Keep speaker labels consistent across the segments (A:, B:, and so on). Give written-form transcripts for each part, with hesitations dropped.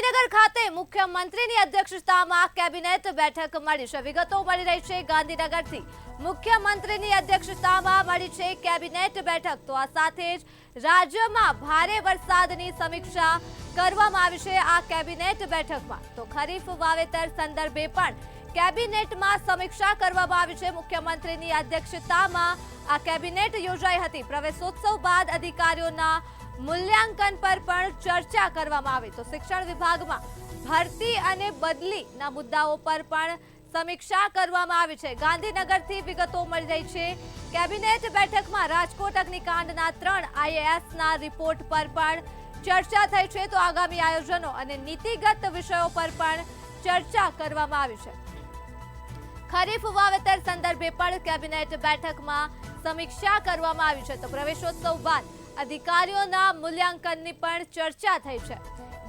A: ગાંધીનગર ખાતે મુખ્યમંત્રીની અધ્યક્ષતામાં કેબિનેટ બેઠક મળી છે। વિગતો મળી રહી છે ગાંધીનગરથી। મુખ્યમંત્રીની અધ્યક્ષતામાં મળી છે કેબિનેટ બેઠક। તો આ સાથે જ રાજ્યમાં ભારે વરસાદની સમીક્ષા કરવામાં આવી છે આ કેબિનેટ બેઠકમાં। તો ખરીફ વાવેતર સંદર્ભે પણ કેબિનેટમાં સમીક્ષા કરવામાં આવી છે। મુખ્યમંત્રીની અધ્યક્ષતામાં આ કેબિનેટ યોજાઈ હતી। પ્રવેશોત્સવ બાદ અધિકારીઓના મૂલ્યાંકન પર પણ ચર્ચા કરવામાં આવી। તો શિક્ષણ વિભાગમાં ભરતી અને બદલીના મુદ્દાઓ પર પણ સમીક્ષા કરવામાં આવી છે। ગાંધીનગરથી વિગતો મળી રહી છે। કેબિનેટ બેઠકમાં રાજકોટ અગ્નિકાંડના 3 આઈએએસના રિપોર્ટ પર પણ ચર્ચા થઈ છે। તો આગામી આયોજનો અને નીતિગત વિષયો પર પણ ચર્ચા કરવામાં આવી છે। ખરીફ વાવેતર સંદર્ભે પણ કેબિનેટ બેઠકમાં સમીક્ષા કરવામાં આવી છે। તો પ્રવેશોત્સવ બાદ અધિકારીઓના મૂલ્યાંકનની પણ ચર્ચા થઈ છે।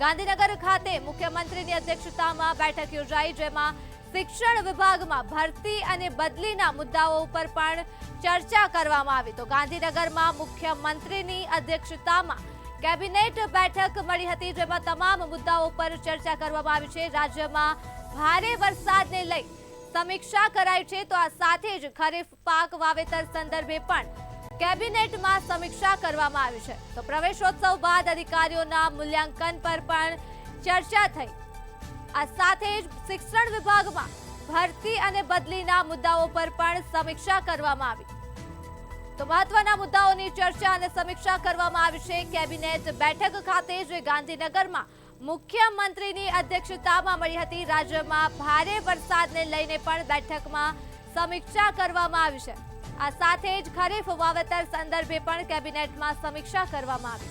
A: ગાંધીનગર ખાતે મુખ્યમંત્રીની અધ્યક્ષતામાં બેઠક યોજાઈ, જેમાં શિક્ષણ વિભાગમાં ભરતી અને બદલીના મુદ્દાઓ ઉપર પણ ચર્ચા કરવામાં આવી। તો ગાંધીનગરમાં મુખ્યમંત્રીની અધ્યક્ષતામાં કેબિનેટ બેઠક મળી હતી, જેમાં તમામ મુદ્દાઓ પર ચર્ચા કરવામાં આવી છે। રાજ્યમાં ભારે વરસાદને લઈ સમીક્ષા કરાઈ છે। તો આ સાથે જ ખરીફ પાક વાવેતર સંદર્ભે પણ કેબિનેટમાં સમીક્ષા કરવામાં આવી છે। તો પ્રવેશોત્સવ બાદ અધિકારીઓના મૂલ્યાંકન પર પણ ચર્ચા થઈ। આ સાથે જ શિક્ષણ વિભાગમાં ભરતી અને બદલીના મુદ્દાઓ પર પણ સમીક્ષા કરવામાં આવી। તો મહત્વના મુદ્દાઓની ચર્ચા અને સમીક્ષા કરવામાં આવી છે કેબિનેટ બેઠક ખાતે, જે ગાંધીનગરમાં મુખ્યમંત્રીની અધ્યક્ષતામાં મળી હતી। રાજ્યમાં ભારે વરસાદને લઈને પણ બેઠકમાં સમીક્ષા કરવામાં આવી છે। આ સાથે જ ખરીફ વાવેતર સંદર્ભે પણ કેબિનેટમાં સમીક્ષા કરવામાં આવી।